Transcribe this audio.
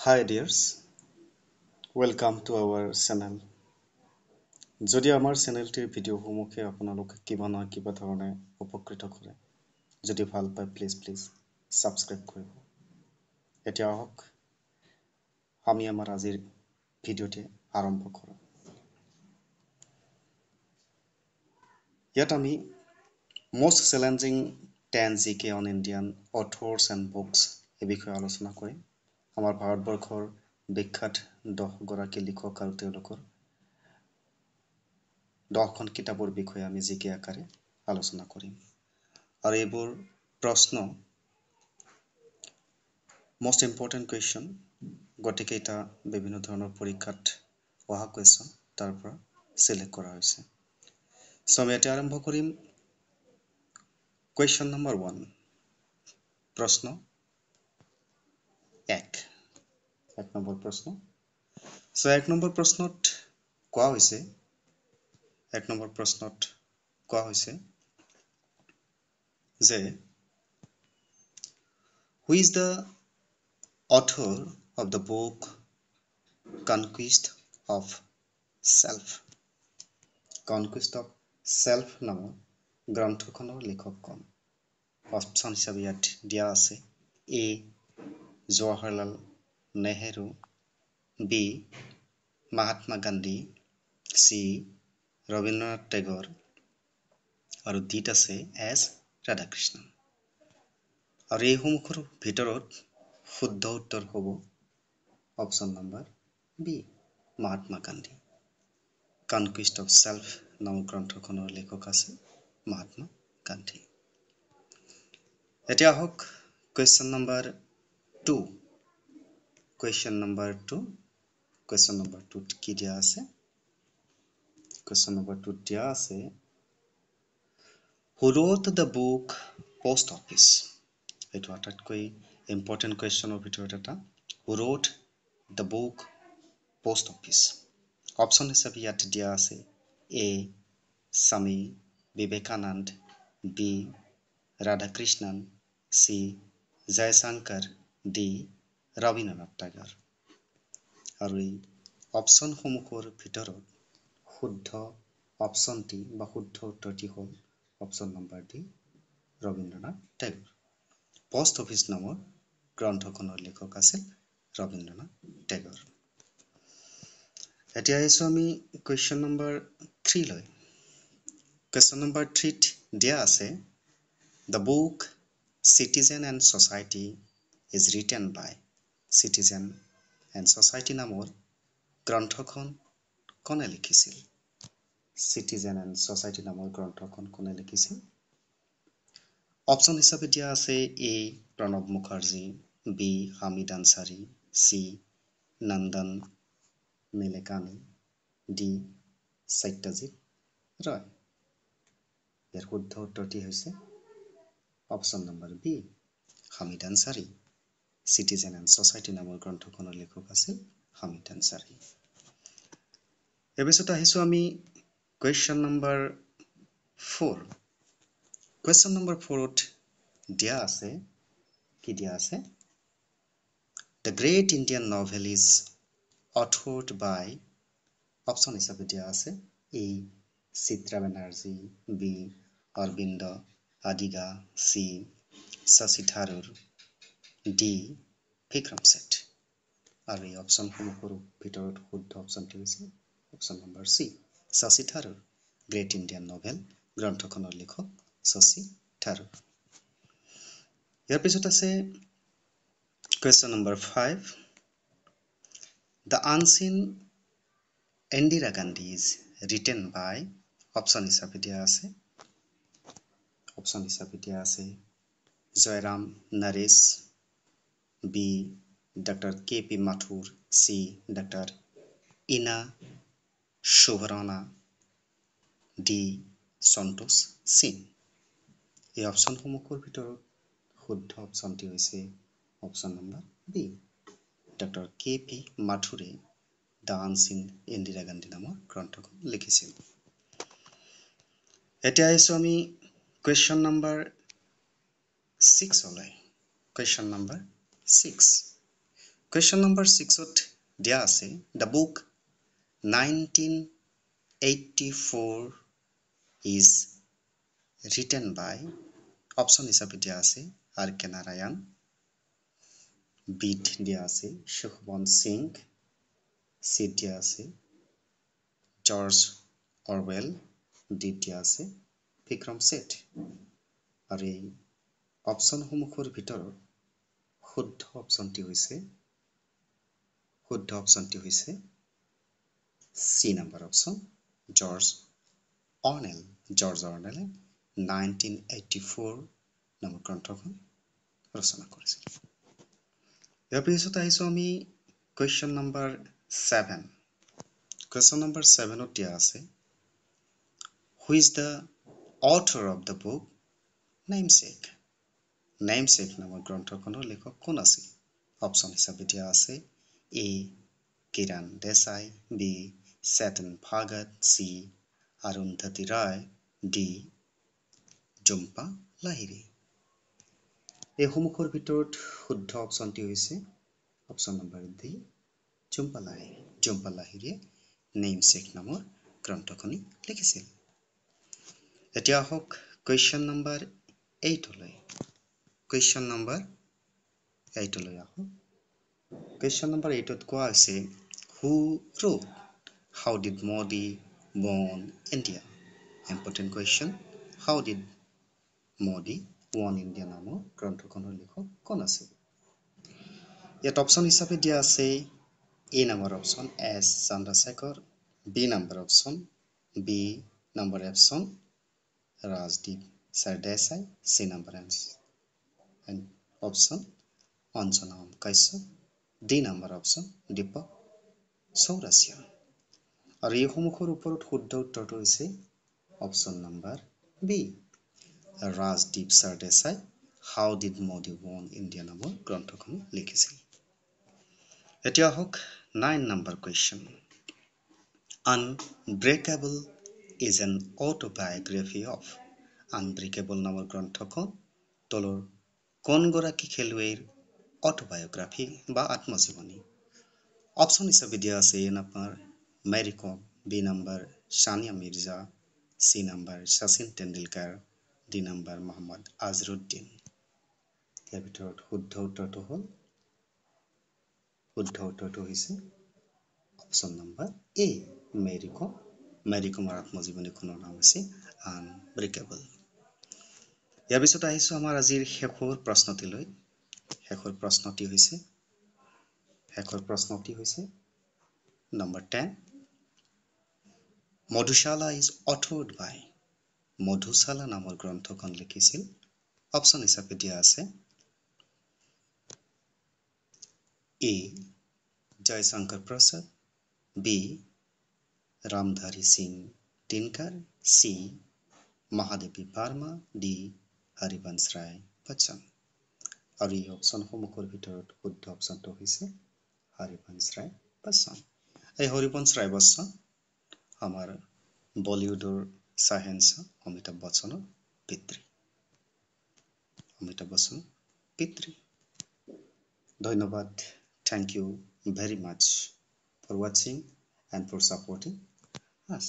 Hi dears, welcome to our channel. যদি আমাৰ চেনেলটিৰ ভিডিঅ'সমূহে আপোনালোকে কিবা নহয় কিবা ধৰণে উপকৃত কৰে, যদি ভাল পায় প্লিজ সাবস্ক্ৰাইব কৰিব। এতিয়া আহক আমি আমাৰ আজিৰ ভিডিঅ'টি আৰম্ভ কৰোঁ। ইয়াত আমি most challenging 10 GK on Indian authors and books এই বিষয়ে আলোচনা কৰিম। আমাৰ ভাৰতবৰ্ষৰ বিখ্যাত 10 গৰাকী লিখক আৰু তেওঁলোকৰ 10খন কিতাপৰ বিষয়ে আমি জিকে আকাৰে আলোচনা কৰিম। আৰু এইবোৰ প্ৰশ্ন most important question, গতিকে এটা বিভিন্ন ধৰণৰ পৰীক্ষাত অহা কুৱেশ্যন তাৰ পৰা সিলেক্ট কৰা হৈছে। সো আমি এতিয়া আৰম্ভ কৰিম কুৱেশ্যন নম্বৰ 1, প্ৰশ্ন 1 নম্বৰ প্ৰশ্ন। সো 1 নম্বৰ প্ৰশ্নত কোৱা হৈছে 1 নম্বৰ প্ৰশ্নত কোৱা হৈছে যে who is the author of the book Conquest of Self? Conquest of Self নামৰ গ্ৰন্থখনৰ লেখক কোন? অপচন হিচাপে ইয়াত দিয়া আছে A. Jawaharlal Nehru, B. Mahatma Gandhi, C. Rabindranath টেগৰ আৰু D আছে S. ৰাধাকৃষ্ণন। আৰু এইসমূহৰ ভিতৰত শুদ্ধ উত্তৰ হ'ব option number B. Mahatma Gandhi. Conquest of self নামৰ গ্ৰন্থখনৰ লেখক আছে মহাত্মা গান্ধী। এতিয়া আহক কুৱেশ্যন নম্বৰ 2। কুৱেশ্যন নম্বৰ 2 কি দিয়া আছে? কুৱেশ্যন নম্বৰ 2 দিয়া আছে who wrote the book Post Office? এইটো আটাইতকৈ ইম্পৰ্টেণ্ট কুৱেশ্যনৰ ভিতৰত এটা। who wrote the book Post Office? Option হিচাপে ইয়াত দিয়া আছে A. Swami Vivekananda, B. Radhakrishnan, C. Jaishankar, D. Rabindranath টেগৰ। আৰু এই অপচনসমূহৰ ভিতৰত শুদ্ধ অপচনটি বা শুদ্ধ উত্তৰটি হ'ল অপচন নম্বৰ D. ৰবীন্দ্ৰনাথ টেগৰ। পোষ্ট অফিচ নামৰ গ্ৰন্থখনৰ লেখক আছিল ৰবীন্দ্ৰনাথ টেগৰ। এতিয়া আহিছোঁ আমি কুৱেশ্যন নম্বৰ 3 লৈ। কুৱেশ্যন নম্বৰ 3 দিয়া আছে The book Citizen and Society is written by Citizen and Society নামৰ গ্ৰন্থখন কোনে লিখিছিল? Citizen and Society নামৰ গ্ৰন্থখন কোনে লিখিছিল? অপচন হিচাপে দিয়া আছে A. Pranab Mukherjee, B. Hamid Ansari, C. Nandan Nilekani, D. Satyajit ৰায়। ইয়াৰ শুদ্ধ উত্তৰটি হৈছে option number B. Hamid Ansari. Citizen and society নামৰ গ্ৰন্থখনৰ লেখক আছিল হামিদ আনচাৰী। ইয়াৰ পিছত আহিছোঁ আমি কুৱেশ্যন নম্বৰ 4। কুৱেশ্যন নম্বৰ 4ত দিয়া আছে কি দিয়া আছে? The great Indian novel is authored by, অপচন হিচাপে দিয়া আছে A. Chitra Banerjee, B. Arvind Adiga, C. Shashi Tharoor, D. Vikram Seth. আৰু এই অপচনসমূহৰ ভিতৰত শুদ্ধ অপচনটি হৈছে option number C. Shashi Tharoor. Great Indian novel গ্ৰন্থখনৰ লেখক শশী থাৰুৰ। ইয়াৰ পিছত আছে question number 5। The Unseen Indira Gandhi is written by, অপচন হিচাপে দিয়া আছে Jairam Naresh, B. Doctor K.P. Mathur, C. Doctor Ina Subharana, D. সন্তোষ সিং। এই অপচনসমূহৰ ভিতৰত শুদ্ধ অপচনটি হৈছে option number B. Doctor K.P. মাথুৰে দ্য আনচিন ইন্দিৰা গান্ধী নামৰ গ্ৰন্থখন লিখিছিল। এতিয়া আহিছোঁ আমি কুৱেশ্যন নম্বৰ 6লৈ। Question number 6। Question number 6 ত দিয়া আছে the book 1984 is written by option হিসাবে দিয়া আছে R.K. Narayan, B দিয়া আছে Sukhbant Singh, C দিয়া আছে George Orwell, D দিয়া আছে Vikram Seth। আৰু এই অপশন সমূহৰ ভিতৰত শুদ্ধ অপশনটি হৈছে C নম্বৰ অপশন জৰ্জ অৰ্নেল। 1984 নামৰ গ্ৰন্থখন ৰচনা কৰিছিল। ইয়াৰ পিছত আহিছো আমি question number 7। question number 7 ত দিয়া আছে who is the author of the book namesake। namesake নামৰ গ্ৰন্থখনৰ লেখক কোন আছিল? অপশন হিচাপে দিয়া আছে A. Kiran Desai, B. Chetan Bhagat, C. Arundhati Roy, D. Jhumpa Lahiri। এই সমূহৰ ভিতৰত শুদ্ধ অপশনটি হৈছে option number D, Jhumpa Lahiri। Jhumpa Lahiriয়ে namesake নামৰ গ্ৰন্থখনি লিখিছিল। এতিয়া আহক question number 8 লৈ। question number 8 লৈ আহক। question number 8 ত কোৱা আছে who wrote how did Modi won India। important question, how did Modi won India নামৰ গ্ৰন্থখনৰ লেখক কোন আছিল? ইয়াত অপশন হিচাপে দিয়া আছে A number option S. Chandrasekhar, B number option B number option Rajdeep Sardesai, C number option Anjana Kaishap, D number option Deepak Chaurasia। আৰু এই সমূহৰ ওপৰত শুদ্ধ উত্তৰটো হৈছে option number B, Rajdeep Sardesai How did Modi won India নামৰ গ্ৰন্থখন লিখিছিল। এতিয়া আহক 9 number question। Unbreakable is an autobiography of। Unbreakable নামৰ গ্ৰন্থখন তলৰ কোন গৰাকী খেলুৱৈৰ অটোবায়োগ্ৰাফি বা আত্মজীৱনী? অপশন হিচাপে দিয়া আছে A number Mary Kom, B number Sania Mirza, C number Sachin Tendulkar, D number Mohammad Azharuddin। ইয়াৰ ভিতৰত শুদ্ধ উত্তৰটো হৈছে option number A, Mary Kom। Mary Komৰ আত্মজীৱনীখনৰ নাম হৈছে Unbreakable। ইয়াৰ পিছত আহিছো আমাৰ আজিৰ শেষৰ প্ৰশ্নটিলৈ। শেষৰ প্ৰশ্নটি হৈছে number 10। Madhushala is authored by। Madhushala নামৰ গ্ৰন্থখন লিখিছিল। অপশন হিচাপে দিয়া আছে A. Jaishankar Prasad, B. Ramdhari Singh Dinkar, C. Mahadevi Barma, D. Harivansh Rai Bachchan। আৰু এই অপশন সমূহৰ ভিতৰত শুদ্ধ অপশনটো হৈছে হৰিবংশ ৰায় বচ্চন। এই হৰিবংশ ৰায় বচ্চন আমাৰ বলিউডৰ শাহেনশাহ অমিতাভ বচ্চনৰ পিতৃ। ধন্যবাদ। Thank you very much for watching and for supporting us.